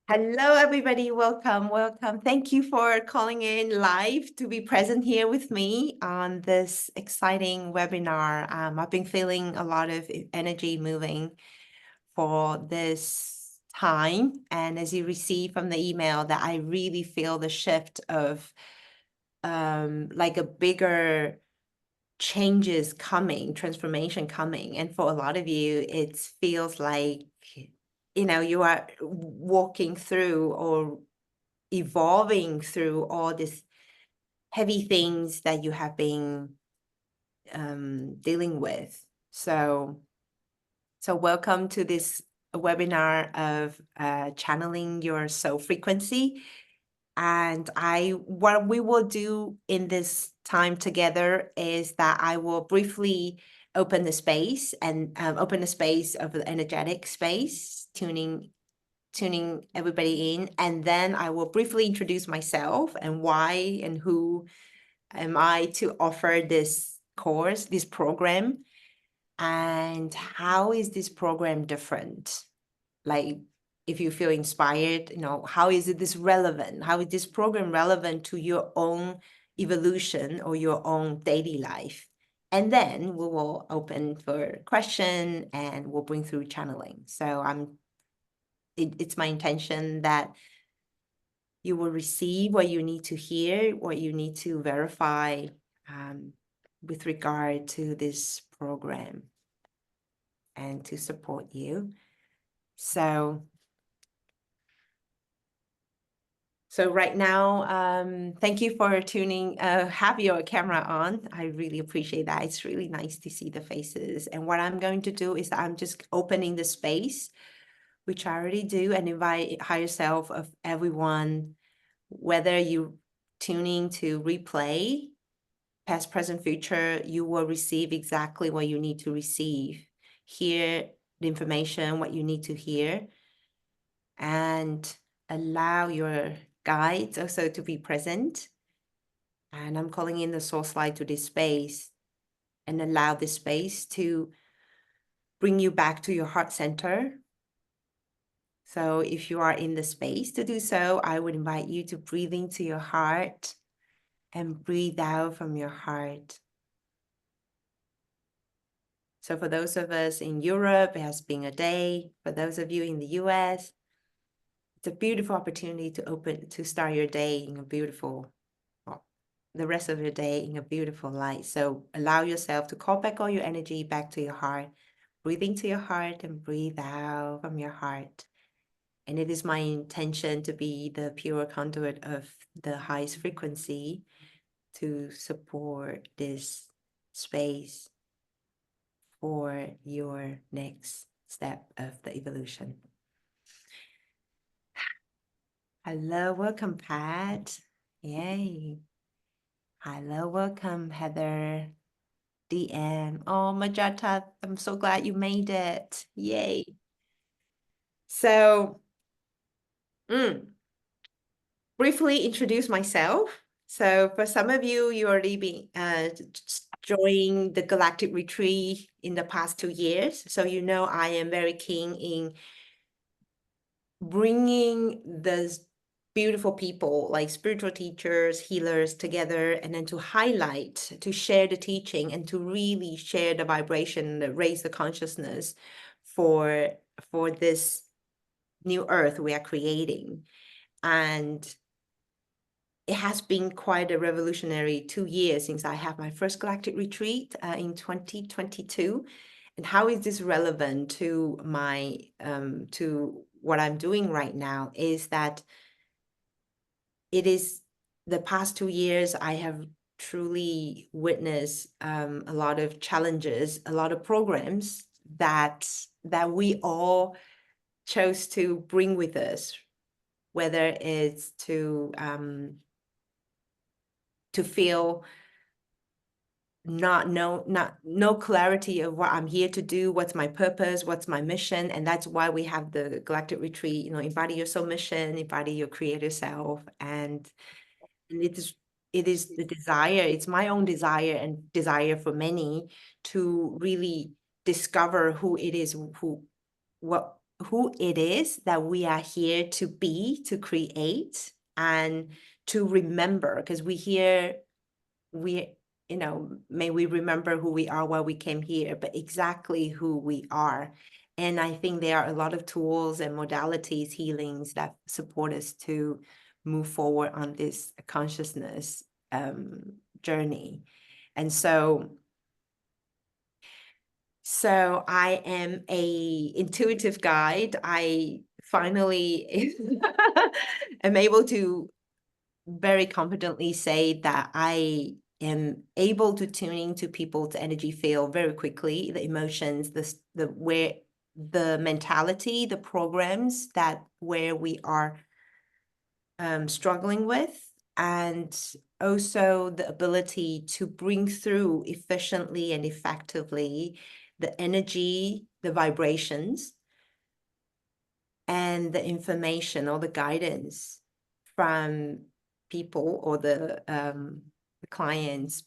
Hello, everybody. Welcome, welcome. Thank you for calling in live to be present here with me on this exciting webinar. I've been feeling a lot of energy moving for this time. And as you receive from the email, that I really feel the shift of like a bigger changes coming, transformation coming. And for a lot of you, it feels like, you are walking through or evolving through all these heavy things that you have been dealing with. So welcome to this webinar of channeling your soul frequency. And what we will do in this time together is that I will briefly open the space and open the space of the energetic space, tuning everybody in. And then I will briefly introduce myself and why and who am I to offer this course, this program, and how is this program different? Like, if you feel inspired, how is this relevant? How is this program relevant to your own evolution or your own daily life? And then we will open for question and we'll bring through channeling. So it's my intention that you will receive what you need to hear, what you need to verify with regard to this program and to support you. So right now, thank you for tuning, have your camera on. I really appreciate that. It's really nice to see the faces. And what I'm going to do is I'm just opening the space, which I already do, and invite higher self of everyone, whether you tuning to replay, past, present, future, you will receive exactly what you need to receive. Hear the information, what you need to hear, and allow your guides also to be present. And I'm calling in the source light to this space and allow this space to bring you back to your heart center. So if you are in the space to do so, I would invite you to breathe into your heart and breathe out from your heart. So for those of us in Europe, it has been a day. For those of you in the US, it's a beautiful opportunity to start your day in a beautiful, the rest of your day in a beautiful light. So allow yourself to call back all your energy back to your heart. Breathe into your heart and breathe out from your heart. And it is my intention to be the pure conduit of the highest frequency to support this space for your next step of the evolution. Hello, welcome, Pat. Yay. Hello, welcome, Heather. DM. Oh, Majata, I'm so glad you made it. Yay. So, briefly introduce myself. So for some of you, you already been joined the Galactic Retreat in the past 2 years. So I am very keen in bringing those beautiful people like spiritual teachers, healers together, and then to highlight, to share the teaching and to really share the vibration, that raise the consciousness for this new earth we are creating. And it has been quite a revolutionary 2 years since I had my first Galactic Retreat in 2022. And how is this relevant to my to what I'm doing right now is that it is the past 2 years I have truly witnessed a lot of challenges, a lot of programs that we all chose to bring with us, whether it's to feel no clarity of what I'm here to do, what's my purpose, what's my mission. And that's why we have the Galactic Retreat, embody your soul mission, embody your creator self. And it is the desire, it's my own desire and desire for many to really discover who it is, what who it is that we are here to be, to create, and to remember, because may we remember who we are while we came here, but exactly who we are. And I think there are a lot of tools and modalities, healings that support us to move forward on this consciousness journey. And so I am a intuitive guide. I finally am able to very confidently say that I am able to tune into people's energy field very quickly, the emotions, the mentality, the programs that where we are struggling with, and also the ability to bring through efficiently and effectively the energy, the vibrations, and the information or the guidance from people or the clients'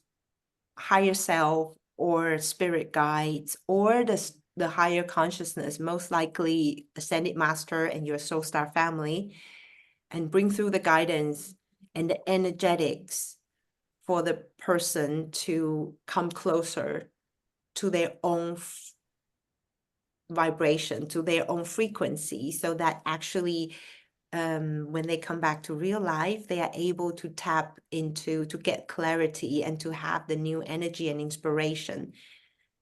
higher self or spirit guides or the higher consciousness, most likely ascended master and your soul star family, and bring through the guidance and the energetics for the person to come closer to their own vibration, to their own frequency, so that actually when they come back to real life, they are able to tap into, to get clarity and to have the new energy and inspiration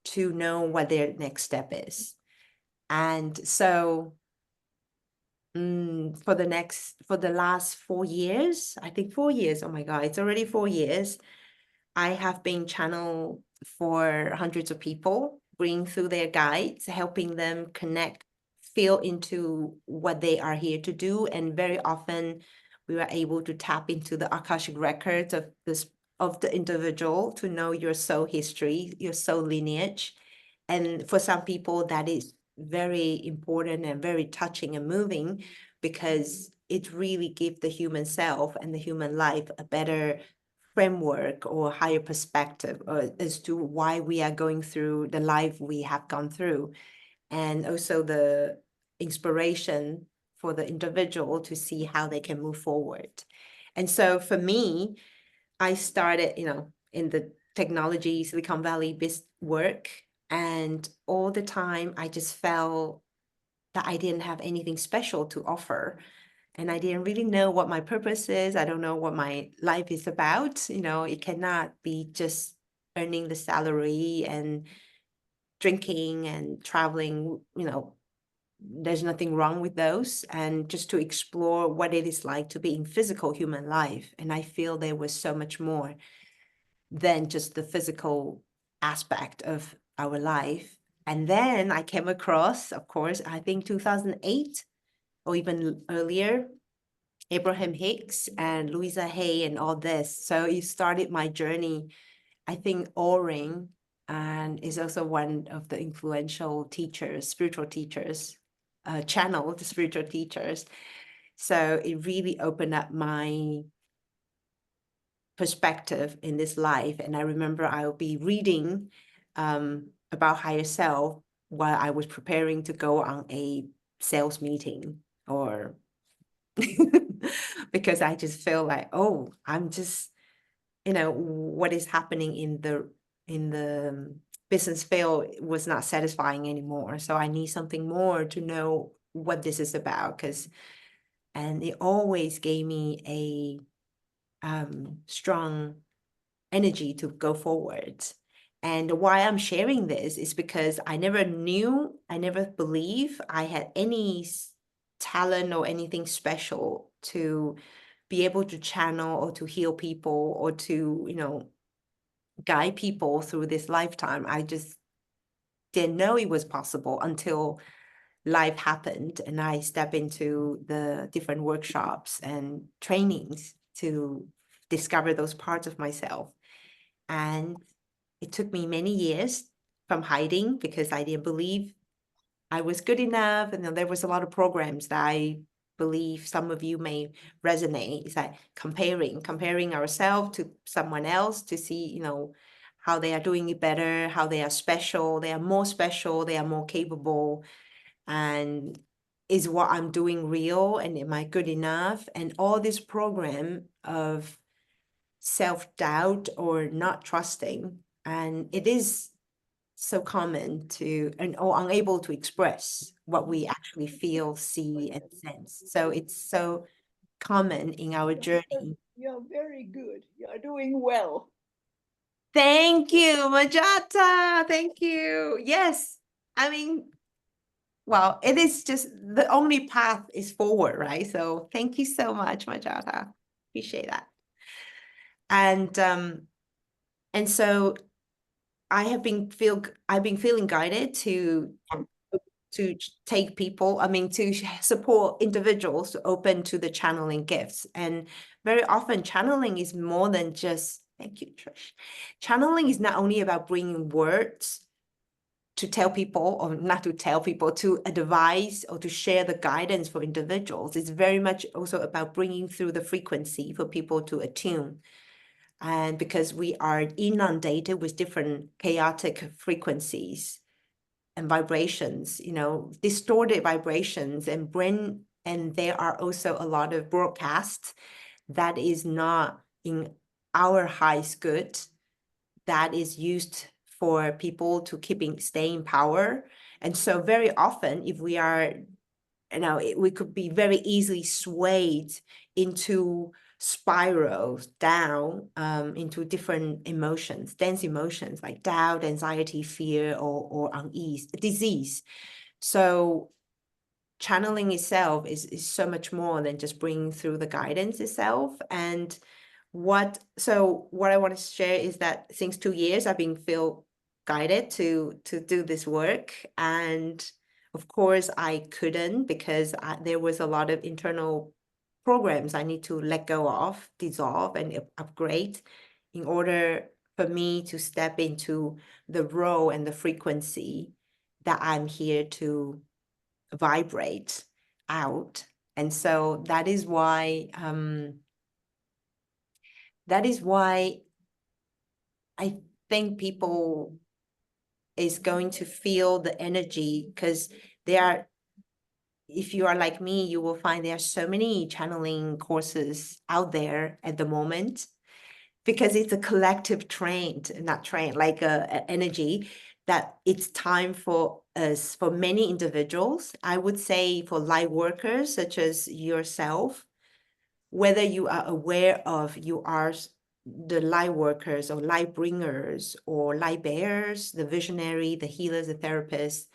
to know what their next step is. And so for the last 4 years, I think 4 years, oh my God, it's already 4 years, I have been channel for hundreds of people, bring through their guides, helping them connect, feel into what they are here to do. And very often we were able to tap into the Akashic records of the individual to know your soul history, your soul lineage. And for some people, that is very important and very touching and moving, because it really gives the human self and the human life a better framework or higher perspective as to why we are going through the life we have gone through, and also the inspiration for the individual to see how they can move forward. And so for me, I started, in the technology Silicon Valley work, and all the time I just felt that I didn't have anything special to offer. And I didn't really know what my purpose is. I don't know what my life is about. It cannot be just earning the salary and drinking and traveling. There's nothing wrong with those. And just to explore what it is like to be in physical human life. And I feel there was so much more than just the physical aspect of our life. And then I came across, of course, I think 2008 or even earlier, Abraham Hicks and Louisa Hay and all this. So it started my journey. I think Oring and is also one of the influential teachers, spiritual teachers, channeled spiritual teachers. So it really opened up my perspective in this life. And I remember I'll be reading about higher self while I was preparing to go on a sales meeting, or because I just feel like, oh, I'm just, what is happening in the business field was not satisfying anymore. So I need something more to know what this is about, and it always gave me a strong energy to go forward. And why I'm sharing this is because I never believed I had any talent or anything special to be able to channel or to heal people or to, guide people through this lifetime. I just didn't know it was possible until life happened and I step into the different workshops and trainings to discover those parts of myself. And it took me many years from hiding because I didn't believe I was good enough. And then there was a lot of programs that I believe some of you may resonate. It's like comparing ourselves to someone else to see, how they are doing it better, how they are special, they are more capable. And is what I'm doing real, and am I good enough? And all this program of self-doubt or not trusting, and it is so common to, or unable to express what we actually feel, see, and sense. So it's so common in our journey. You're very good. You're doing well. Thank you, Majata. Thank you. Yes. I mean, well, it is just the only path is forward, right? So thank you so much, Majata. Appreciate that. And so I've been feeling guided to take people, to support individuals to open to the channeling gifts. And very often channeling is more than just, thank you, Trish. Channeling is not only about bringing words to tell people, or not to tell people, to advise or to share the guidance for individuals. It's very much also about bringing through the frequency for people to attune. And because we are inundated with different chaotic frequencies and vibrations, distorted vibrations, and there are also a lot of broadcasts that is not in our highest good, that is used for people to stay in power. And so very often, if we are, we could be very easily swayed into spirals down into different emotions, dense emotions like doubt, anxiety, fear, or unease, disease. So channeling itself is so much more than just bringing through the guidance itself. And what I want to share is that since 2 years, I've been feel guided to do this work. And of course, I couldn't, because there was a lot of internal programs I need to let go of, dissolve, and upgrade in order for me to step into the role and the frequency that I'm here to vibrate out. And so that is why I think people is going to feel the energy, because if you are like me, you will find there are so many channeling courses out there at the moment, because it's a collective like a energy, that it's time for us, for many individuals, I would say for light workers such as yourself, whether you are aware of you are the light workers or light bringers or light bearers, the visionary, the healers, the therapists.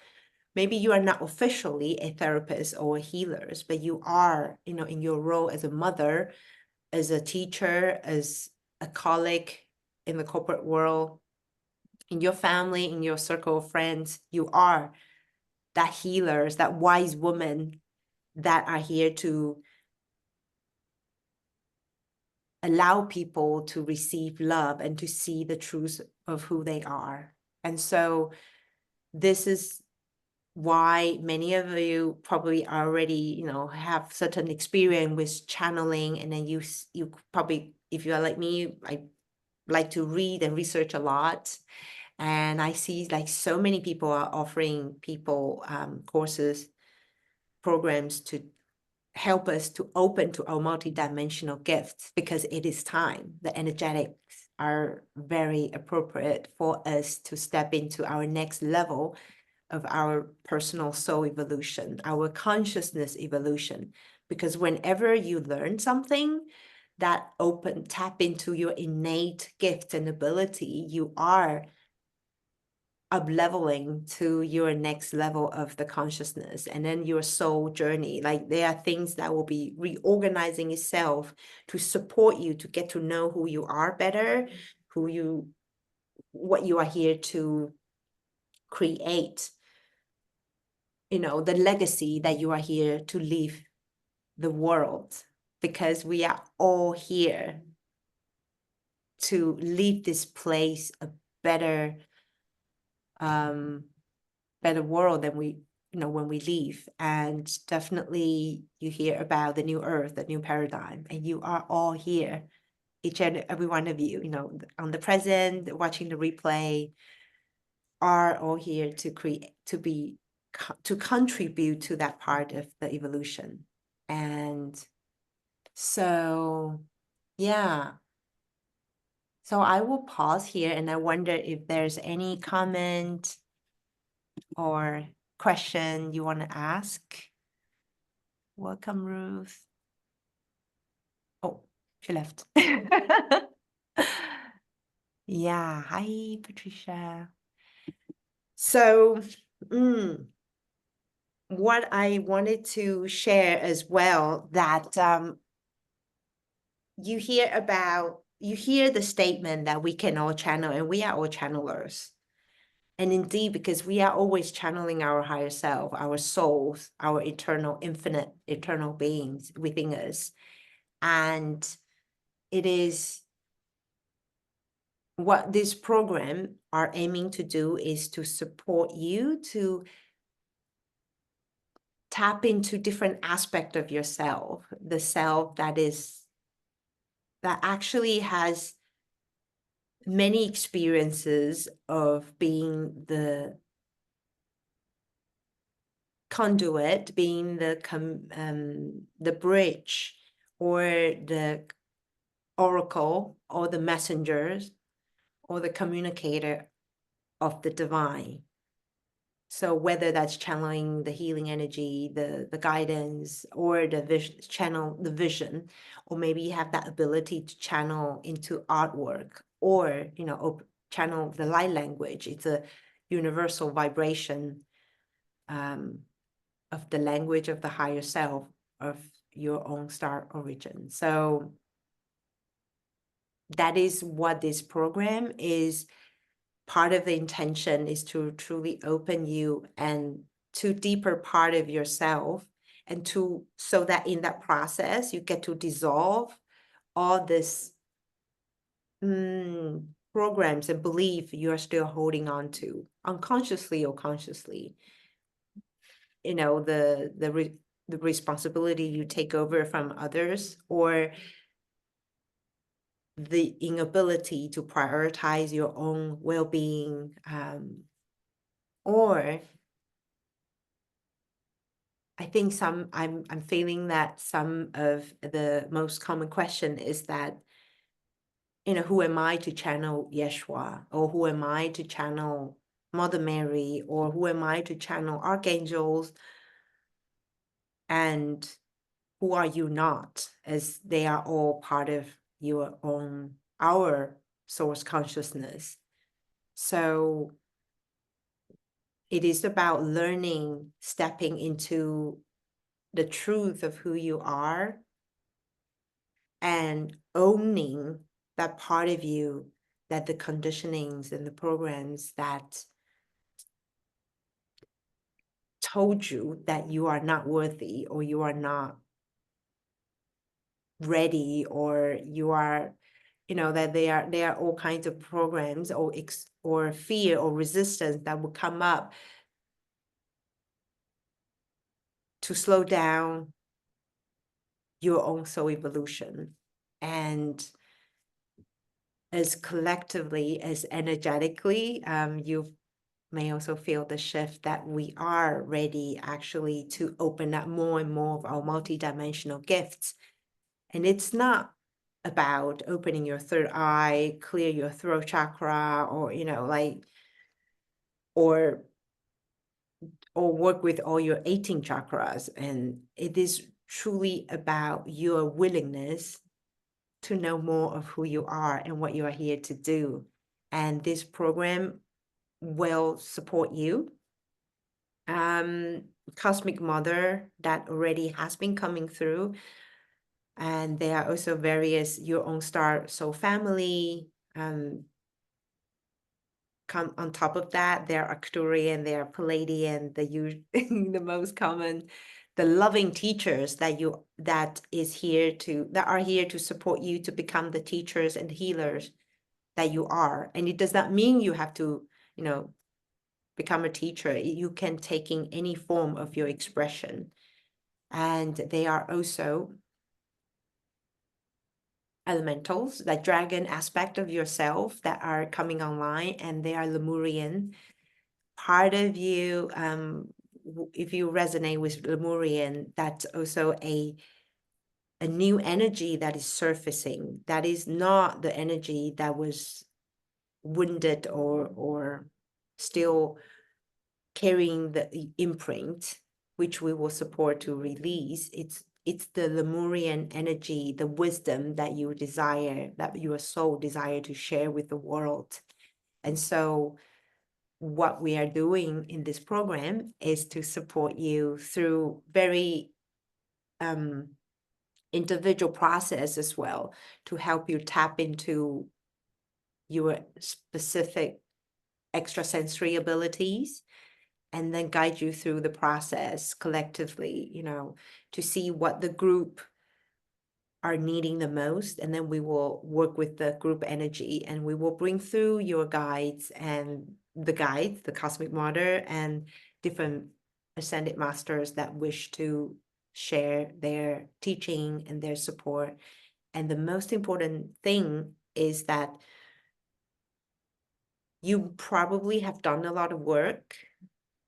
Maybe you are not officially a therapist or a healer, but you are, in your role as a mother, as a teacher, as a colleague in the corporate world, in your family, in your circle of friends. You are that healers, that wise woman that are here to allow people to receive love and to see the truth of who they are. And so this is why many of you probably already, have certain experience with channeling. And then you probably, if you are like me, I like to read and research a lot. And I see like so many people are offering people courses, programs to help us to open to our multidimensional gifts, because it is time. The energetics are very appropriate for us to step into our next level of our personal soul evolution, our consciousness evolution. Because whenever you learn something that tap into your innate gift and ability, you are up-leveling to your next level of the consciousness, and then your soul journey. Like, there are things that will be reorganizing itself to support you to get to know who you are better, what you are here to create, the legacy that you are here to leave the world, because we are all here to leave this place a better world than when we leave. And definitely you hear about the new earth, the new paradigm, and you are all here, each and every one of you, on the present, watching the replay, are all here to create, to be to contribute to that part of the evolution. And so, yeah. So I will pause here, and I wonder if there's any comment or question you want to ask. Welcome, Ruth. Oh, she left. Yeah, hi, Patricia. So, what I wanted to share as well, that you hear the statement that we can all channel, and we are all channelers. And indeed, because we are always channeling our higher self, our souls, our eternal, infinite, eternal beings within us. And it is what this program are aiming to do, is to support you to tap into different aspects of yourself, the self that actually has many experiences of being the conduit, being the bridge, or the oracle, or the messengers, or the communicator of the divine. So whether that's channeling the healing energy, the guidance, or the vision, channel the vision, or maybe you have that ability to channel into artwork, or channel the light language. It's a universal vibration of the language of the higher self, of your own star origin. So that is what this program is. Part of the intention is to truly open you and to deeper part of yourself, and so that in that process you get to dissolve all this programs and belief you're still holding on to, unconsciously or consciously. The responsibility you take over from others, or the inability to prioritize your own well-being, or I think I'm feeling that some of the most common question is that, who am I to channel Yeshua, or who am I to channel Mother Mary, or who am I to channel archangels, and who are you not, as they are all part of our source consciousness. So it is about learning, stepping into the truth of who you are, and owning that part of you, that the conditionings and the programs that told you that you are not worthy, or you are not ready, or you are, that there are all kinds of programs, or fear or resistance that will come up to slow down your own soul evolution. And as collectively, as energetically, you may also feel the shift that we are ready actually to open up more and more of our multidimensional gifts. And it's not about opening your third eye, clear your throat chakra, or or work with all your 18 chakras. And it is truly about your willingness to know more of who you are and what you are here to do. And this program will support you. Cosmic Mother, that already has been coming through. And there are also various your own star soul family. Come on top of that, there are Arcturian, there are Palladian, the most common, the loving teachers that are here to support you to become the teachers and healers that you are. And it does not mean you have to, become a teacher. You can take in any form of your expression. And they are also elementals, that dragon aspect of yourself that are coming online, and they are Lemurian. Part of you if you resonate with Lemurian, that's also a new energy that is surfacing. That is not the energy that was wounded or still carrying the imprint, which we will support to release. It's the Lemurian energy, the wisdom that you desire, that your soul desire to share with the world. And so what we are doing in this program is to support you through very individual process as well, to help you tap into your specific extrasensory abilities, and then guide you through the process collectively, to see what the group are needing the most. And then we will work with the group energy, and we will bring through your guides and the cosmic mother, and different ascended masters that wish to share their teaching and their support. And the most important thing is that you probably have done a lot of work,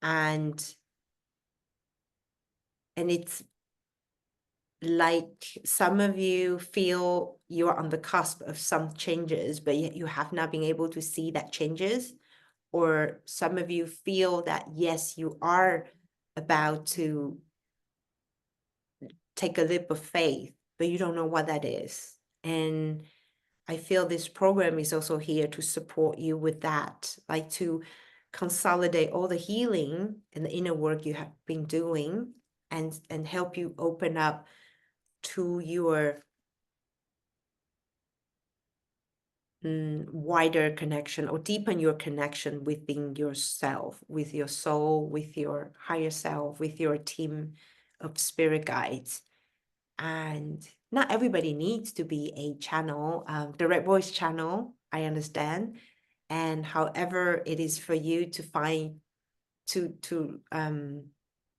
and it's like some of you feel you're on the cusp of some changes, but yet you have not been able to see that changes. Or some of you feel that, yes, you are about to take a leap of faith, but you don't know what that is. And I feel this program is also here to support you with that, like to consolidate all the healing and the inner work you have been doing, and help you open up to your wider connection, or deepen your connection within yourself, with your soul, with your higher self, with your team of spirit guides. And not everybody needs to be a channel, direct voice channel, I understand. And however it is for you to find, to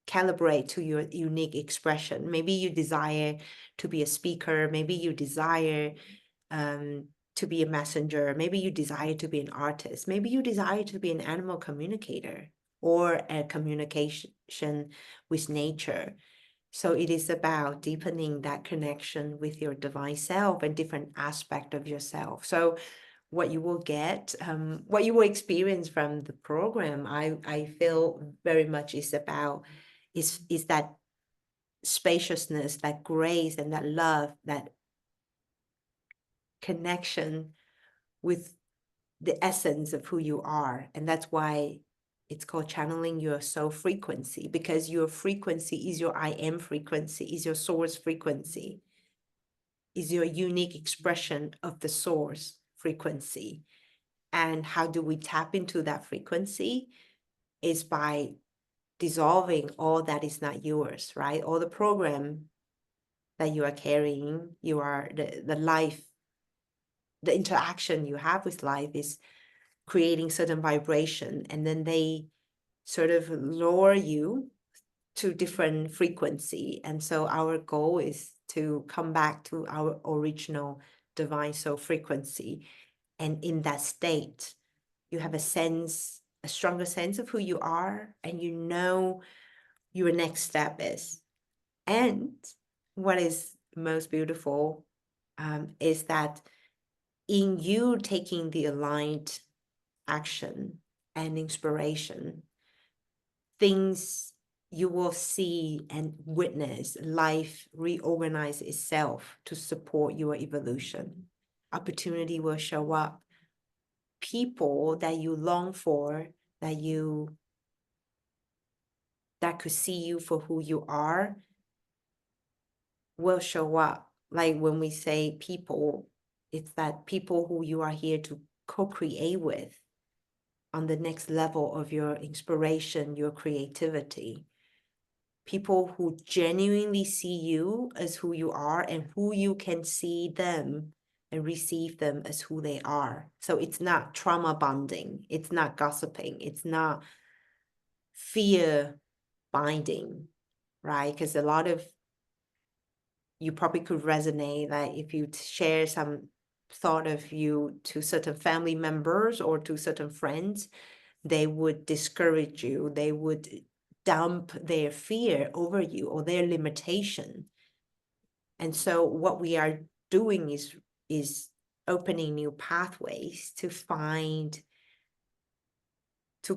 calibrate to your unique expression. Maybe you desire to be a speaker, maybe you desire to be a messenger, maybe you desire to be an artist, maybe you desire to be an animal communicator, or a communication with nature. So it is about deepening that connection with your divine self and different aspect of yourself. So what you will get, what you will experience from the program, I feel very much is about, is that spaciousness, that grace, and that love, that connection with the essence of who you are. And that's why it's called channeling your soul frequency, because your frequency is your I am frequency, is your source frequency, is your unique expression of the source frequency. And how do we tap into that frequency? Is by dissolving all that is not yours, right? All the program that you are carrying, you are the life, the interaction you have with life is creating certain vibration, and then they sort of lower you to different frequency. And so our goal is to come back to our original divine soul frequency. And in that state, you have a stronger sense of who you are, and you know your next step is. And what is most beautiful is that in you taking the aligned action and inspiration, things you will see and witness life reorganize itself to support your evolution. Opportunity will show up. People that you long for, that could see you for who you are, will show up. Like when we say people, it's that people who you are here to co-create with on the next level of your inspiration, your creativity. People who genuinely see you as who you are, and who you can see them and receive them as who they are. So it's not trauma bonding, it's not gossiping, it's not fear binding, right? Because a lot of you probably could resonate, like if you share some thought of you to certain family members or to certain friends, they would discourage you, they would dump their fear over you or their limitation. And so what we are doing is opening new pathways to find, to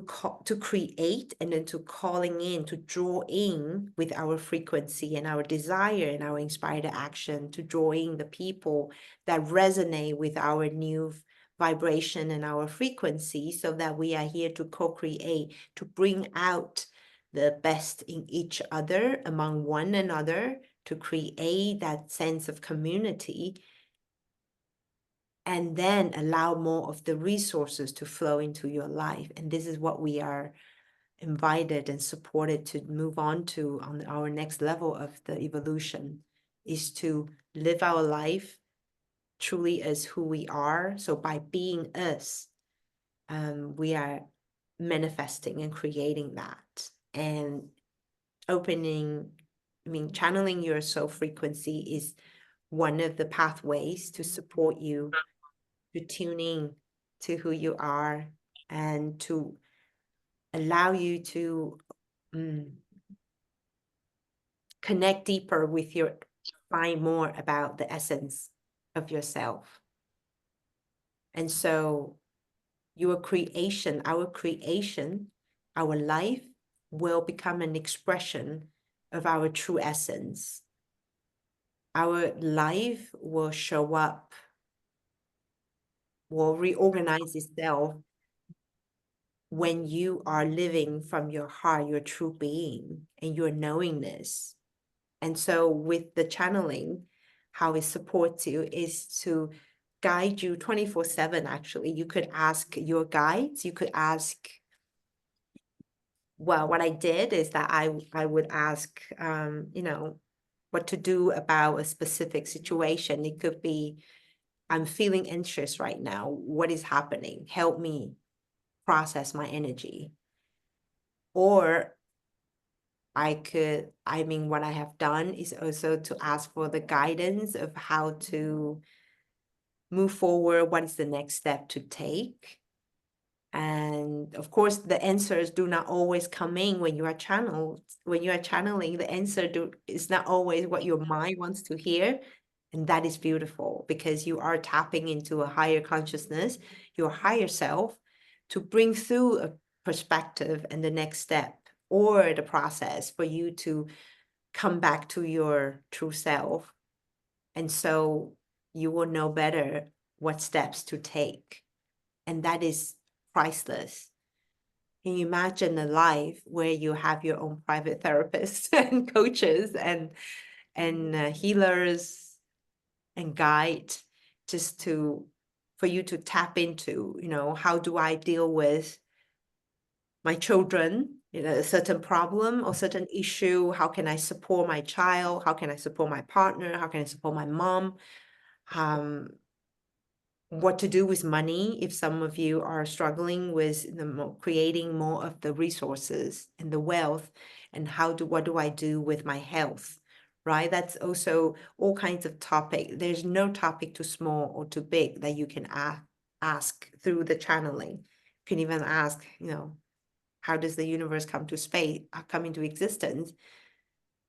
create, and then to calling in, to draw in with our frequency and our desire and our inspired action, to draw in the people that resonate with our new vibration and our frequency, so that we are here to co-create, to bring out the best in each other, among one another, to create that sense of community, and then allow more of the resources to flow into your life. And this is what we are invited and supported to move on to on our next level of the evolution, is to live our life truly as who we are. So by being us, we are manifesting and creating that, and channeling your soul frequency is one of the pathways to support you to tune in to who you are, and to allow you to connect deeper with find more about the essence of yourself. And so our creation, our life will become an expression of our true essence. Our life will show up, will reorganize itself when you are living from your heart, your true being, and your knowingness. And so with the channeling, how it supports you is to guide you 24/7. Actually, you could ask your guides, you could ask, well, what I did is that I would ask, what to do about a specific situation. It could be, I'm feeling anxious right now. What is happening? Help me process my energy. Or what I have done is also to ask for the guidance of how to move forward. What is the next step to take? And of course, the answers do not always come in when you are channeling. The answer is not always what your mind wants to hear. And that is beautiful, because you are tapping into a higher consciousness, your higher self, to bring through a perspective and the next step, or the process for you to come back to your true self. And so you will know better what steps to take. And that is priceless. Can you imagine a life where you have your own private therapists and coaches and healers and guide, just for you to tap into, how do I deal with my children, a certain problem or certain issue? How can I support my child? How can I support my partner? How can I support my mom? What to do with money if some of you are struggling with creating more of the resources and the wealth, and what do I do with my health, right? That's also all kinds of topic. There's no topic too small or too big that you can ask through the channeling. You can even ask, how does the universe come into existence,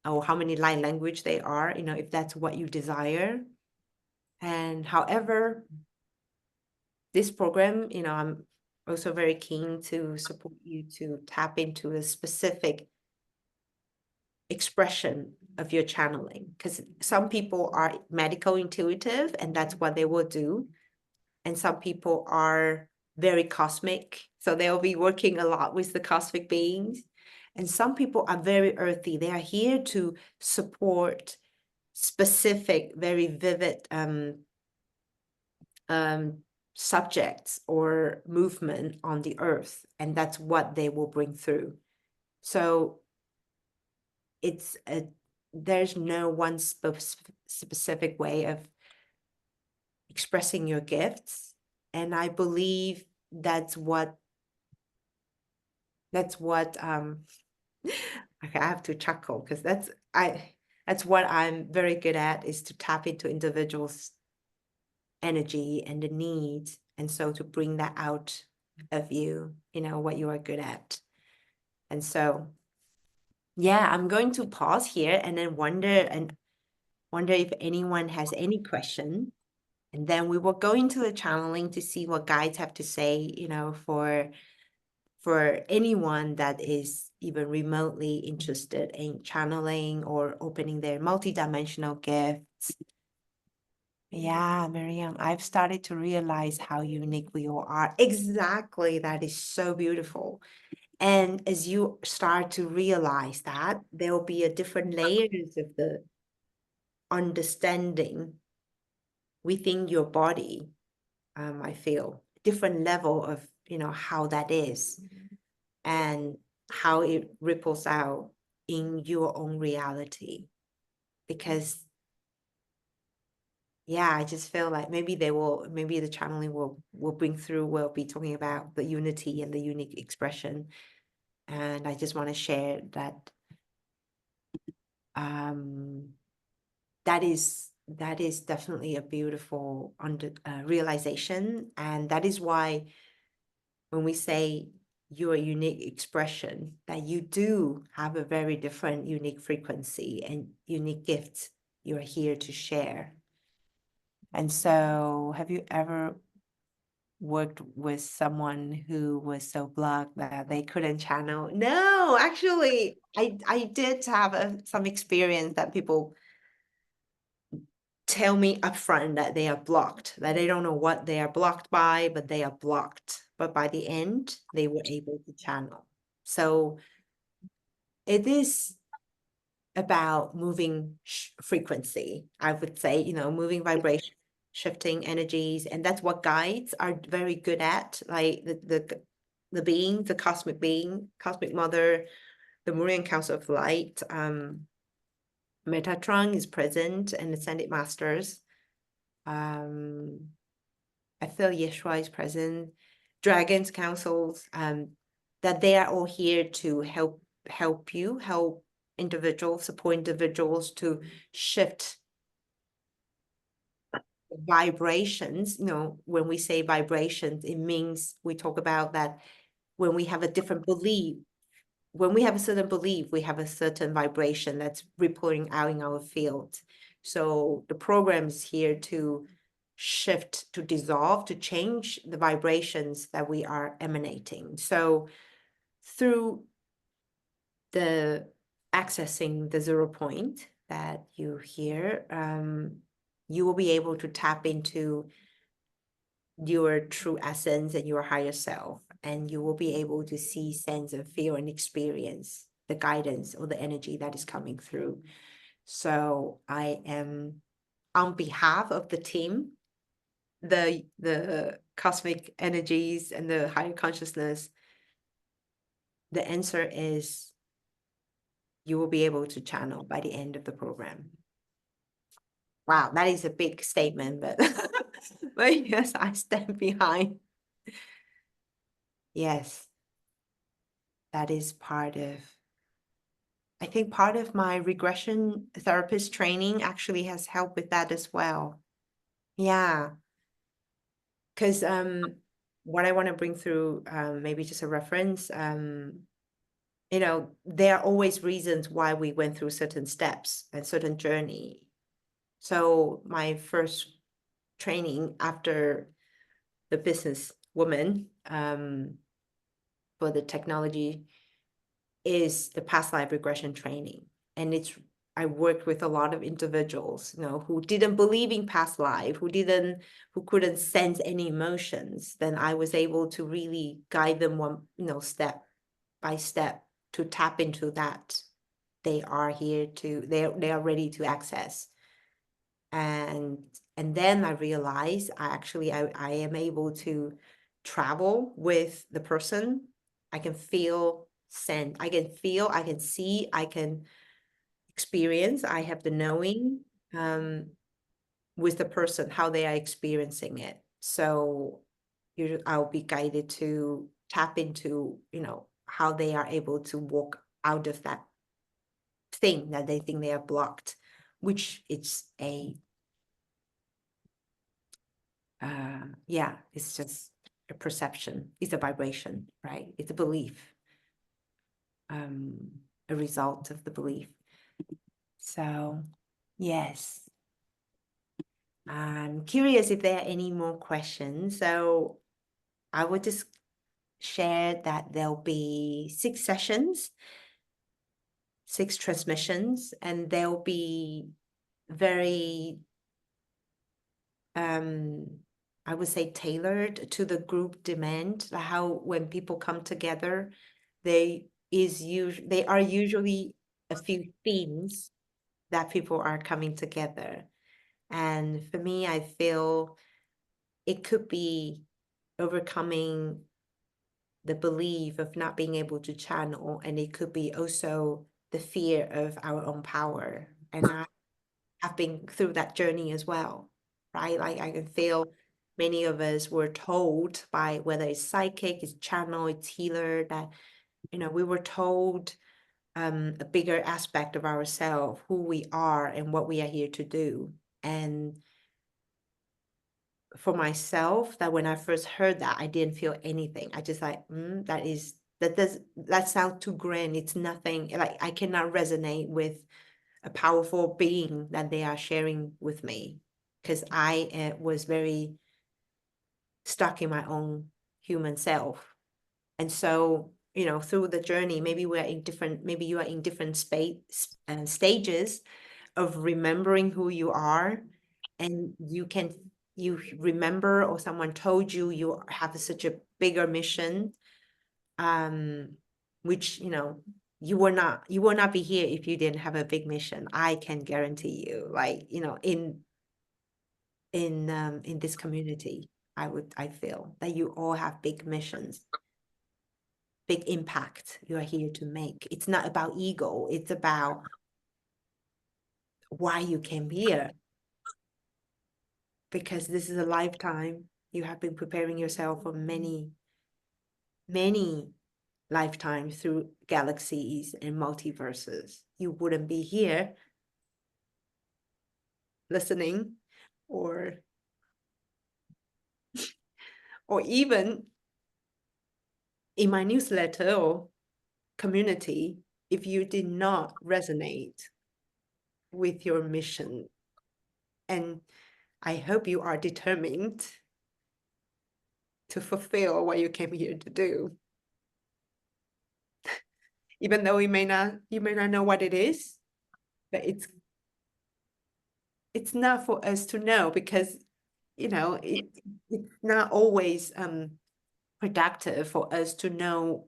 or how many light language they are, if that's what you desire. And however, this program, I'm also very keen to support you to tap into a specific expression of your channeling, because some people are medical intuitive and that's what they will do. And some people are very cosmic, so they'll be working a lot with the cosmic beings. And some people are very earthy. They are here to support specific, very vivid subjects or movement on the earth, and that's what they will bring through. So there's no one specific way of expressing your gifts, and I believe that's what okay, I have to chuckle, because that's what I'm very good at, is to tap into individuals' energy and the needs, and so to bring that out of you, what you are good at. And so yeah, I'm going to pause here and then wonder if anyone has any question. And then we will go into the channeling to see what guides have to say, for anyone that is even remotely interested in channeling or opening their multidimensional gifts. Yeah, Miriam, I've started to realize how unique we all are. Exactly. That is so beautiful. And as you start to realize that, there will be a different layers of the understanding within your body. I feel different level of, how that is and how it ripples out in your own reality. Because yeah, I just feel like maybe maybe the channeling will bring through, we'll be talking about the unity and the unique expression. And I just want to share that um that is definitely a beautiful realization. And that is why when we say you're a unique expression, that you do have a very different unique frequency and unique gifts you're here to share. And so have you ever worked with someone who was so blocked that they couldn't channel? No, actually, I did have some experience that people tell me upfront that they are blocked, that they don't know what they are blocked by, but they are blocked. But by the end, they were able to channel. So it is about moving frequency, I would say, moving vibration, shifting energies. And that's what guides are very good at, like the being, the cosmic being, cosmic mother, the Mauryan Council of Light, Metatron is present, and Ascended Masters. I feel Yeshua is present, dragons, councils, that they are all here to help you, help individuals, support individuals to shift vibrations. When we say vibrations, it means we talk about that when we have a different belief, when we have a certain belief, we have a certain vibration that's rippling out in our field. So the program is here to shift, to dissolve, to change the vibrations that we are emanating. So through the accessing the 0 point that you hear, you will be able to tap into your true essence and your higher self, and you will be able to see, sense, and feel and experience the guidance or the energy that is coming through. So I am, on behalf of the team, the cosmic energies and the higher consciousness, the answer is you will be able to channel by the end of the program. Wow, that is a big statement, but but yes, I stand behind. Yes, that is I think part of my regression therapist training actually has helped with that as well. Yeah, because what I want to bring through, maybe just a reference, there are always reasons why we went through certain steps and certain journey. So my first training after the business woman, for the technology, is the past life regression training. And I worked with a lot of individuals, who didn't believe in past life, who couldn't sense any emotions. Then I was able to really guide them one, step by step to tap into that. They are ready to access. And then I realized I am able to travel with the person. I can feel, sense, I can see, I can experience, I have the knowing with the person, how they are experiencing it. So I'll be guided to tap into, how they are able to walk out of that thing that they think they are blocked, which it's it's just a perception, it's a vibration, right? It's a belief. a result of the belief. So, yes. I'm curious if there are any more questions. So I will just share that there'll be 6 sessions, 6 transmissions, and they'll be very, I would say, tailored to the group demand. How when people come together, they are usually a few themes that people are coming together. And for me, I feel it could be overcoming the belief of not being able to channel, and it could be also the fear of our own power. And I have been through that journey as well, right? Like I can feel many of us were told by whether it's psychic, it's channel, it's healer, that we were told a bigger aspect of ourselves, who we are and what we are here to do. And for myself, that when I first heard that, I didn't feel anything. I just like, that sounds too grand. It's nothing. Like I cannot resonate with a powerful being that they are sharing with me, because I was very stuck in my own human self. And so, through the journey, maybe you are in different stages of remembering who you are, and you remember, or someone told you you have such a bigger mission, which you will not be here if you didn't have a big mission. I can guarantee you, like in this community, I feel that you all have big missions, big impact you are here to make. It's not about ego, it's about why you came here. Because this is a lifetime. You have been preparing yourself for many, many lifetimes through galaxies and multiverses. You wouldn't be here listening or even in my newsletter or community if you did not resonate with your mission. And I hope you are determined to fulfill what you came here to do. Even though you may not know what it is, but it's not for us to know, because it's not always productive for us to know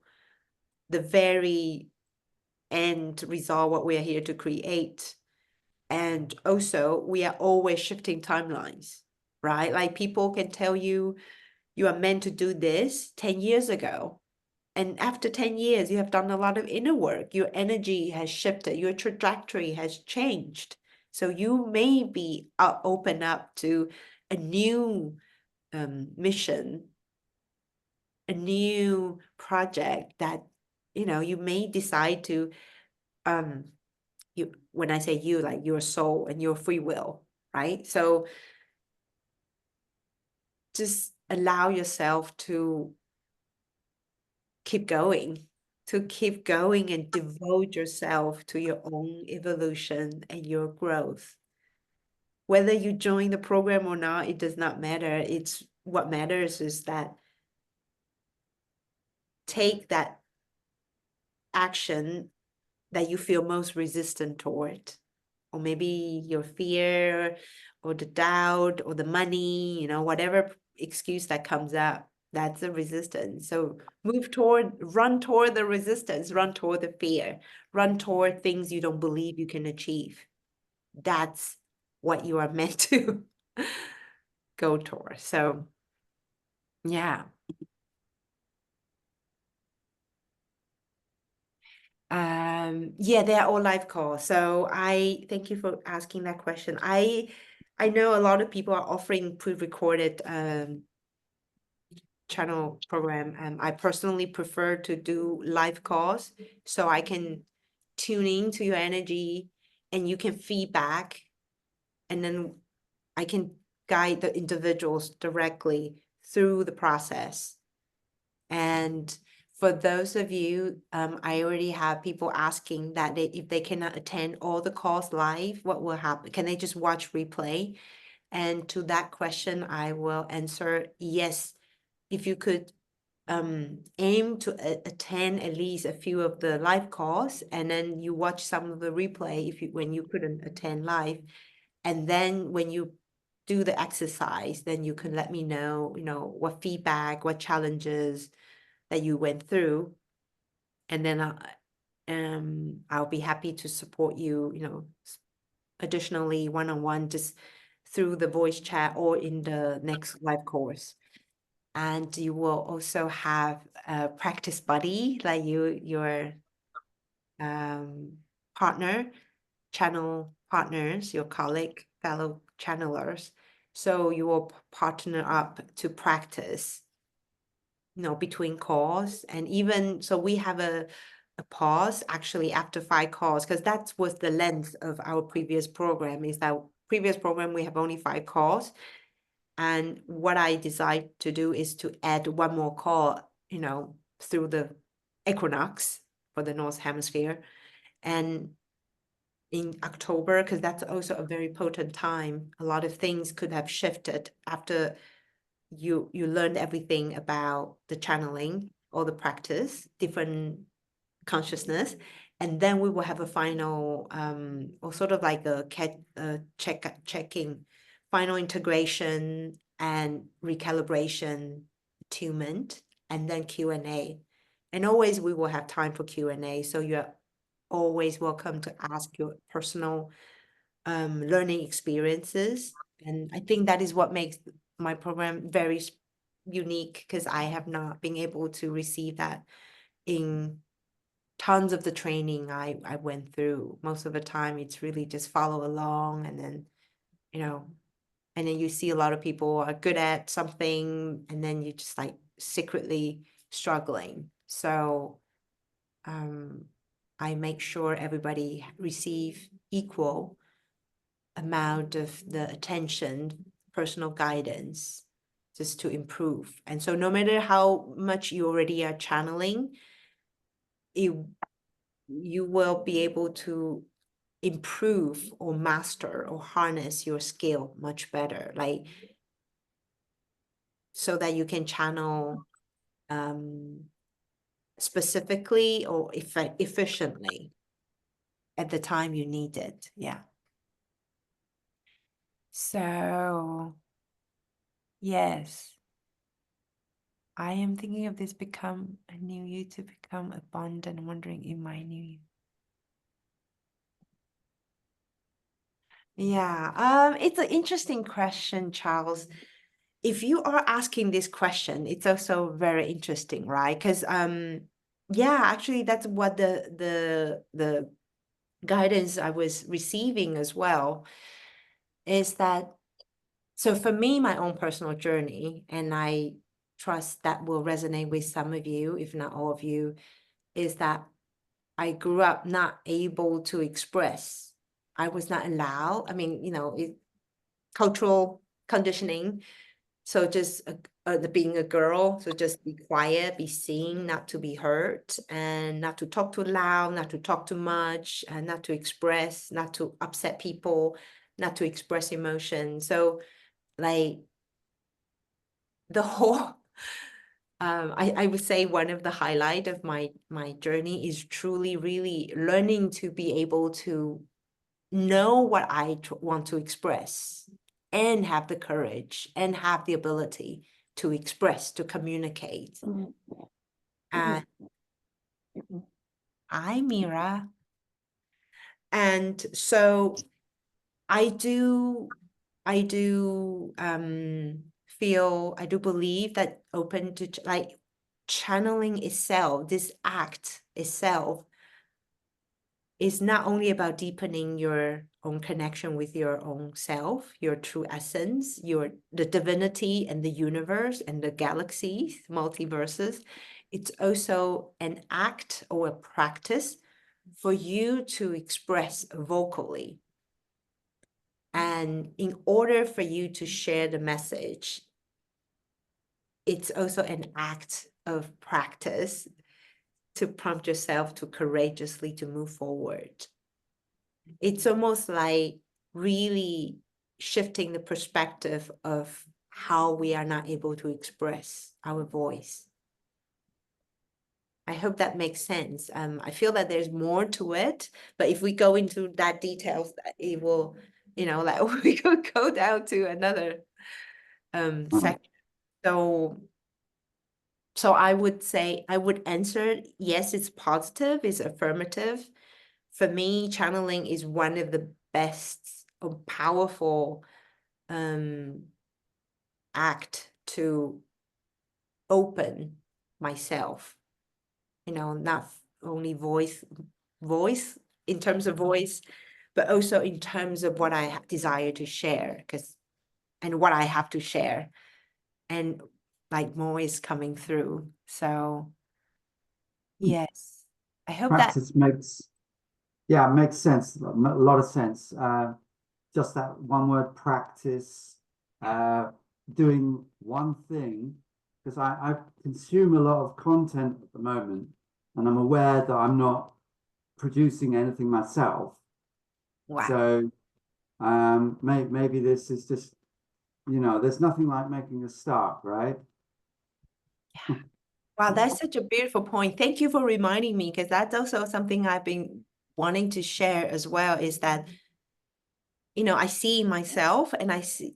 the very end result, what we are here to create. And also, we are always shifting timelines, right? Like people can tell you are meant to do this 10 years ago. And after 10 years, you have done a lot of inner work. Your energy has shifted. Your trajectory has changed. So you may be open up to a new mission, a new project that, you may decide to, when I say you, like your soul and your free will, right? So just allow yourself to keep going and devote yourself to your own evolution and your growth. Whether you join the program or not, it does not matter. What matters is that take that action that you feel most resistant toward, or maybe your fear or the doubt or the money, whatever excuse that comes up. That's the resistance. So run toward the resistance, run toward the fear, run toward things you don't believe you can achieve. That's what you are meant to go toward. So, yeah. Yeah, they're all live calls. So I thank you for asking that question. I know a lot of people are offering pre-recorded channel program. I personally prefer to do live calls, so I can tune into your energy and you can feedback, and then I can guide the individuals directly through the process. And for those of you, I already have people asking that if they cannot attend all the calls live, what will happen? Can they just watch replay? And to that question, I will answer yes. If you could aim to attend at least a few of the live calls, and then you watch some of the replay when you couldn't attend live, and then when you do the exercise, then you can let me know, what feedback, what challenges that you went through, and then I'll be happy to support you, additionally one-on-one, just through the voice chat or in the next live course. And you will also have a practice buddy, like your partner, channel partners, your colleague, fellow channelers. So you will partner up to practice, between calls. And even so, we have a pause actually after 5 calls, because that was the length of our previous program. Is that previous program we have only 5 calls. And what I decide to do is to add one more call, through the equinox for the North Hemisphere. And in October, because that's also a very potent time, a lot of things could have shifted after you learned everything about the channeling or the practice, different consciousness. And then we will have a final, or sort of like a checking, final integration and recalibration, attunement, and then Q&A. And always we will have time for Q&A. So you're always welcome to ask your personal learning experiences. And I think that is what makes my program very unique, because I have not been able to receive that in tons of the training I went through. Most of the time it's really just follow along, and then and then you see a lot of people are good at something, and then you just like secretly struggling. So I make sure everybody receive equal amount of the attention, personal guidance, just to improve. And so no matter how much you already are channeling, you will be able to improve or master or harness your skill much better, like so that you can channel specifically or efficiently at the time you need it. Yeah. So yes, I am thinking of this become a new you to become abundant, wondering in my new you. Yeah, it's an interesting question, Charles. If you are asking this question, it's also very interesting, right? Because yeah, actually that's what the guidance I was receiving as well, is that, so for me, my own personal journey, and I trust that will resonate with some of you, if not all of you, is that I grew up not able to express. I was not allowed. I mean, cultural conditioning. So just being a girl, so just be quiet, be seen, not to be heard, and not to talk too loud, not to talk too much, and not to express, not to upset people, not to express emotion. So like the whole I would say one of the highlight of my journey is truly really learning to be able to know what I want to express, and have the courage and have the ability to express, to communicate. And hi, Mira. And so I do feel, I do believe that open to like channeling itself, this act itself, is not only about deepening your own connection with your own self, your true essence, the divinity and the universe and the galaxies, multiverses. It's also an act or a practice for you to express vocally. And in order for you to share the message, it's also an act of practice to prompt yourself to courageously to move forward. It's almost like really shifting the perspective of how we are not able to express our voice. I hope that makes sense. I feel that there's more to it, but if we go into that details, it will, like we could go down to another section. So I would say, I would answer, yes, it's positive, it's affirmative. For me, channeling is one of the best or powerful act to open myself, not only voice in terms of voice, but also in terms of what I desire to share, and what I have to share, and like more is coming through. So yes, I hope that Practice makes sense, a lot of sense. Just that one word, practice, doing one thing, because I consume a lot of content at the moment, and I'm aware that I'm not producing anything myself. wow. So maybe this is just, there's nothing like making a start, right? Wow, that's such a beautiful point. Thank you for reminding me, because that's also something I've been wanting to share as well, is that, I see myself, and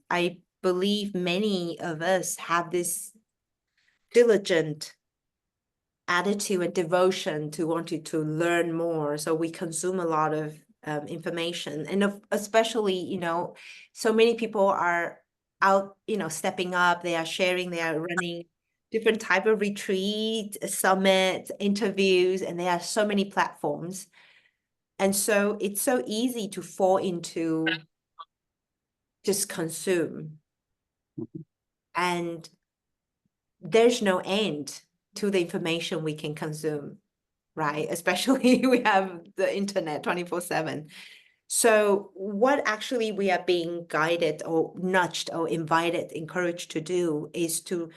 I believe many of us have this diligent attitude and devotion to wanting to learn more. So we consume a lot of information, and especially, so many people are out, stepping up, they are sharing, they are running different type of retreat, summit, interviews, and there are so many platforms. And so it's so easy to fall into just consume. And there's no end to the information we can consume, right? Especially we have the internet 24/7. So what actually we are being guided or nudged or invited, encouraged to do is to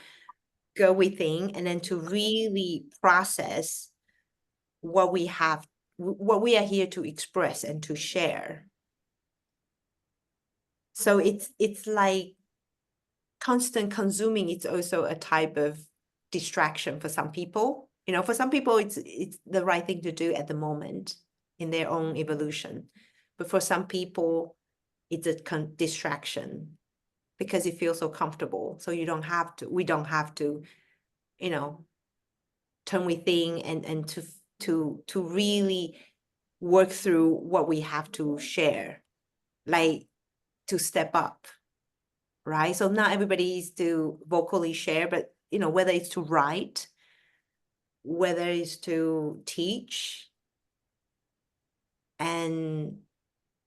go within, and then to really process what we have, what we are here to express and to share. So it's like constant consuming. It's also a type of distraction for some people. For some people, it's the right thing to do at the moment in their own evolution. But for some people, it's a distraction because it feels so comfortable. So we don't have to, turn within and to really work through what we have to share, like to step up, right? So not everybody is to vocally share, but whether it's to write, whether it's to teach. And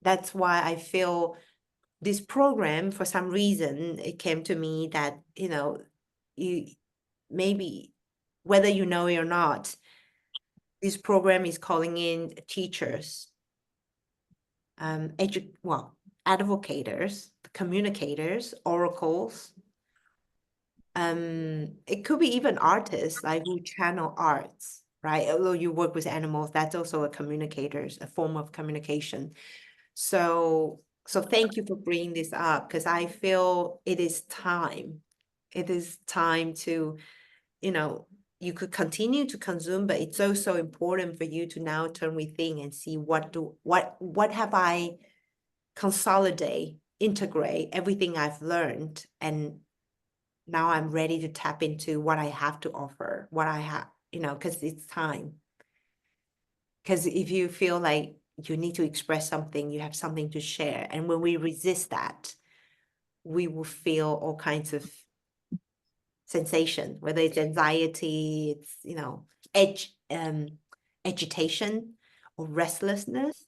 that's why I feel this program, for some reason, it came to me that, you maybe, whether you know it or not, this program is calling in teachers, advocators, communicators, oracles. It could be even artists, like who channel arts, right? Although you work with animals, that's also a form of communication. So thank you for bringing this up, because I feel it is time. It is time to, you could continue to consume, but it's so important for you to now turn within and see what have I consolidate, integrate everything I've learned, and now I'm ready to tap into what I have to offer, what I have, because it's time. Because if you feel like you need to express something, you have something to share. And when we resist that, we will feel all kinds of sensation, whether it's anxiety, it's, agitation or restlessness.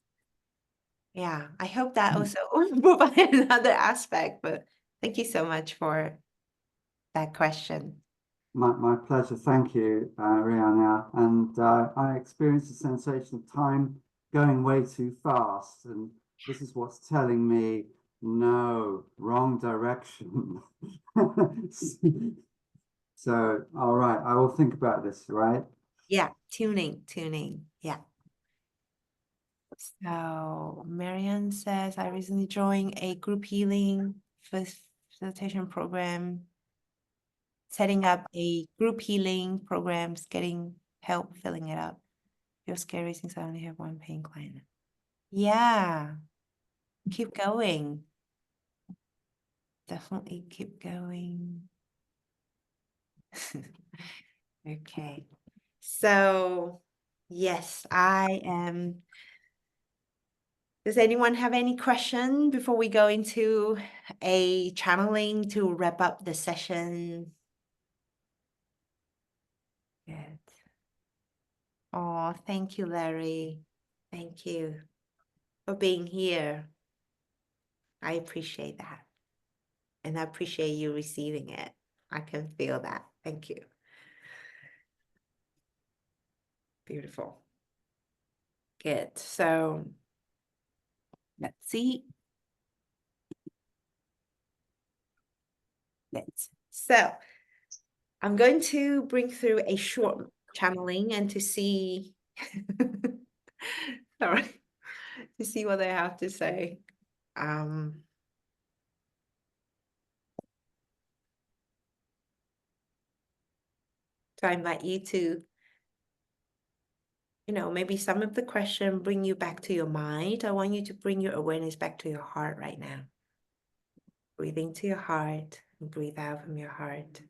Yeah, I hope that also provide another aspect, but thank you so much for that question. My pleasure. Thank you, Rayania. And I experienced a sensation of time going way too fast. And this is what's telling me, no, wrong direction. So, all right, I will think about this, right? Yeah, tuning. Yeah. So Marianne says, I recently joined a group healing facilitation program, setting up a group healing programs, getting help filling it up. Feel scary since I only have one paying client. Yeah, keep going. Definitely keep going. Okay. So, yes, I am. Does anyone have any question before we go into a channeling to wrap up the session? Good. Oh, thank you, Larry. Thank you for being here. I appreciate that. And I appreciate you receiving it. I can feel that. Thank you. Beautiful. Good. So let's see. So I'm going to bring through a short channeling and to see, sorry, to see what they have to say. So I invite you to, maybe some of the question bring you back to your mind. I want you to bring your awareness back to your heart right now. Breathe into your heart and breathe out from your heart.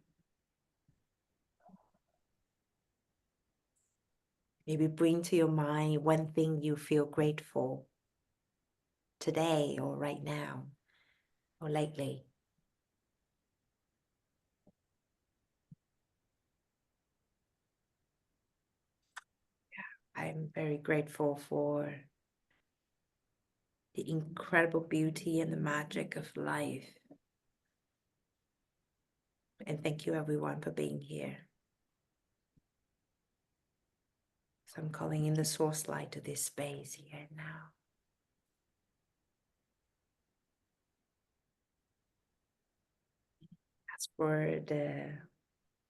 Maybe bring to your mind one thing you feel grateful today or right now or lately. I'm very grateful for the incredible beauty and the magic of life. And thank you everyone for being here. So I'm calling in the source light to this space here now. Ask for the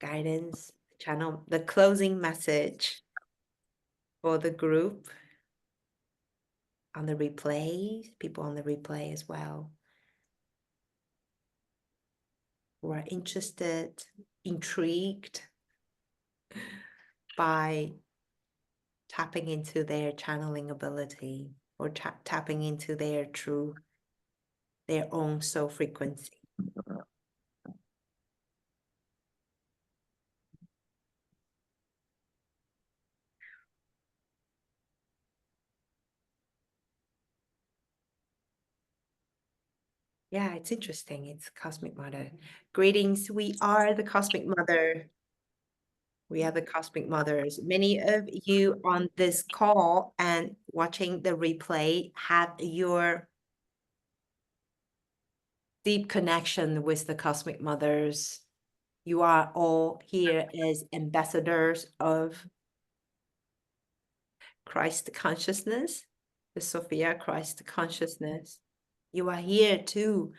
guidance, channel, the closing message for the group on the replay, people on the replay as well, who are interested, intrigued by tapping into their channeling ability or tapping into their own soul frequency. Yeah, it's interesting. It's Cosmic Mother. Greetings. We are the Cosmic Mother. We are the Cosmic Mothers. Many of you on this call and watching the replay have your deep connection with the Cosmic Mothers. You are all here as ambassadors of Christ consciousness, the Sophia Christ consciousness. You are here to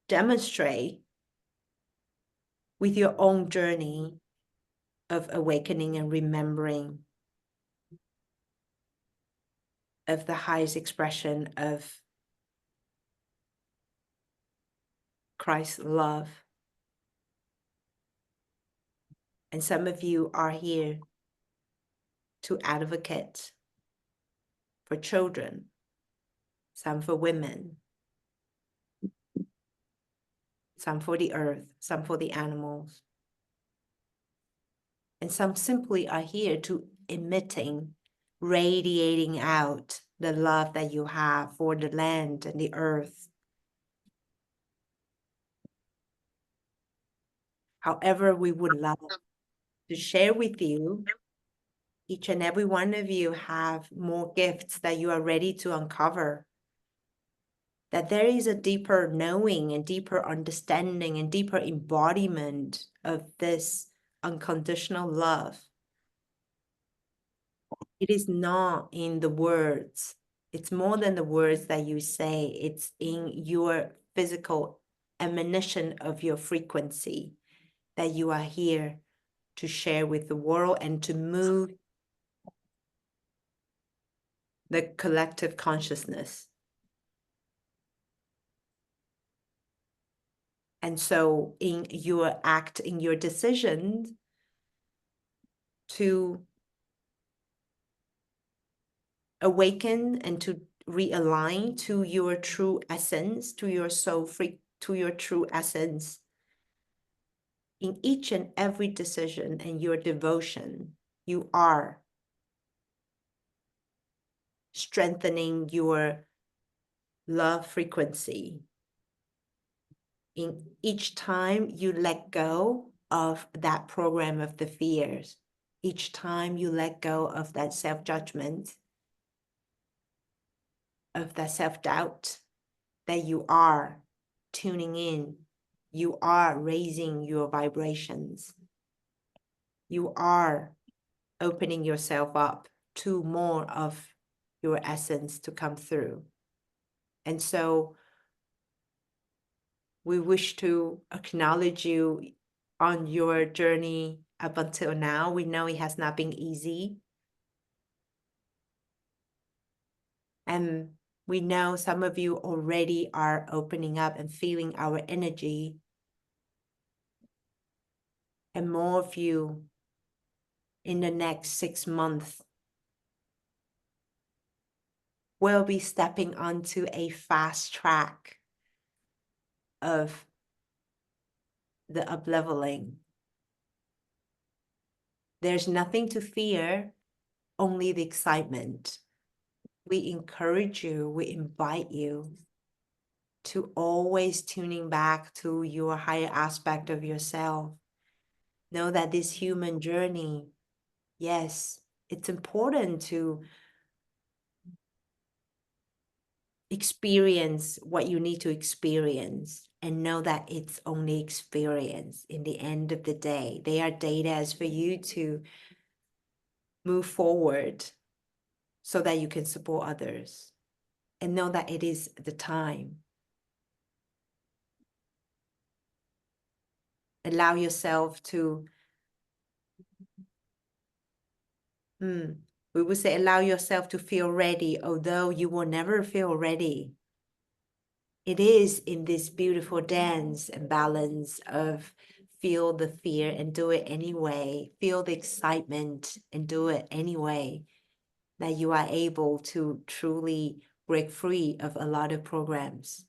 demonstrate with your own journey of awakening and remembering of the highest expression of Christ's love. And some of you are here to advocate for children, some for women, some for the earth, some for the animals. And some simply are here to emitting, radiating out the love that you have for the land and the earth. However, we would love to share with you, each and every one of you have more gifts that you are ready to uncover. That there is a deeper knowing and deeper understanding and deeper embodiment of this unconditional love. It is not in the words. It's more than the words that you say. It's in your physical emanation of your frequency that you are here to share with the world and to move the collective consciousness. And so in your act, in your decisions to awaken and to realign to your true essence, to your soul free, to your true essence, in each and every decision and your devotion, you are strengthening your love frequency. In each time you let go of that program of the fears, each time you let go of that self-judgment, of that self-doubt, that you are tuning in, you are raising your vibrations, you are opening yourself up to more of your essence to come through. And so we wish to acknowledge you on your journey up until now. We know it has not been easy. And we know some of you already are opening up and feeling our energy. And more of you in the next 6 months will be stepping onto a fast track of the upleveling. There's nothing to fear, only the excitement. We encourage you, we invite you to always tuning back to your higher aspect of yourself. Know that this human journey, yes, it's important to experience what you need to experience and know that it's only experience. In the end of the day, they are data for you to move forward so that you can support others, and know that it is the time. Allow yourself to, we would say allow yourself to feel ready, although you will never feel ready. It is in this beautiful dance and balance of feel the fear and do it anyway, feel the excitement and do it anyway, that you are able to truly break free of a lot of programs.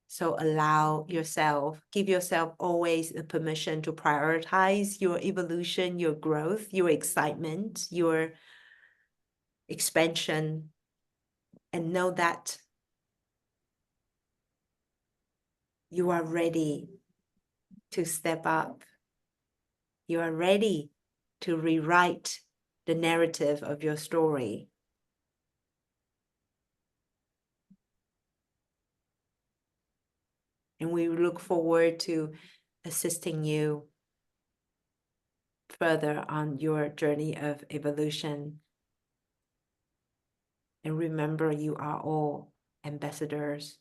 So allow yourself, give yourself always the permission to prioritize your evolution, your growth, your excitement, your expansion, and know that you are ready to step up. You are ready to rewrite the narrative of your story. And we look forward to assisting you further on your journey of evolution. And remember, you are all ambassadors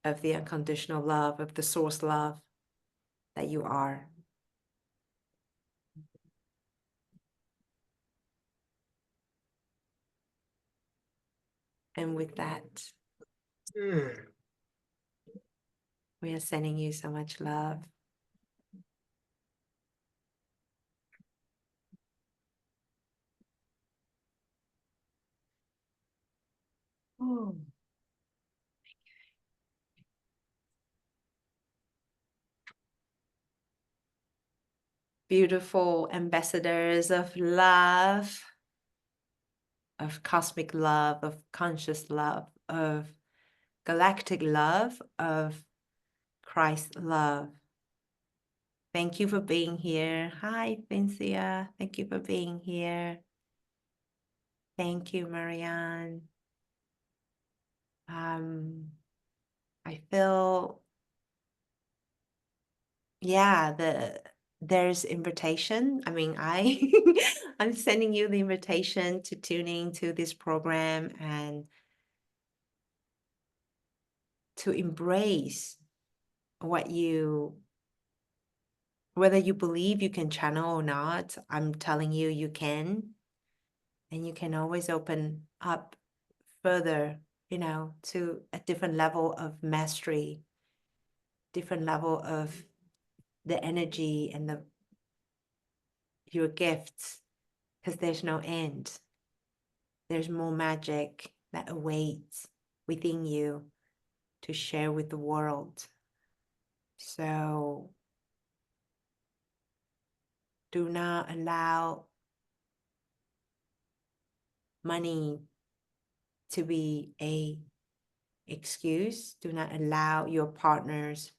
of the unconditional love, of the source love that you are. And with that, we are sending you so much love. Oh. Beautiful ambassadors of love, of cosmic love, of conscious love, of galactic love, of Christ love. Thank you for being here. Hi, Vincia. Thank you for being here. Thank you, Marianne. I feel, yeah, there's invitation. I mean, I'm sending you the invitation to tune in to this program and to embrace what you whether you believe you can channel or not, I'm telling you, you can. And you can always open up further, you know, to a different level of mastery, different level of the energy and your gifts, because there's no end. There's more magic that awaits within you to share with the world. So do not allow money to be a excuse. Do not allow your partner's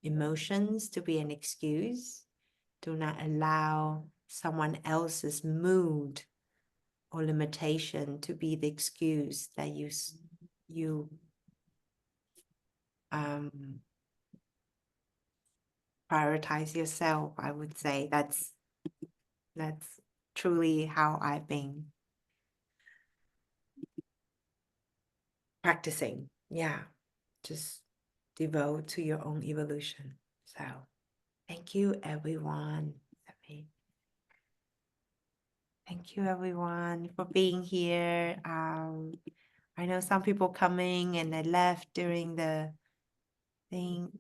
emotions to be an excuse. Do not allow someone else's mood or limitation to be the excuse that you prioritize yourself. I would say that's truly how I've been practicing. Yeah, just devote to your own evolution. So thank you, everyone. Thank you, everyone, for being here. I know some people coming and they left during the thing.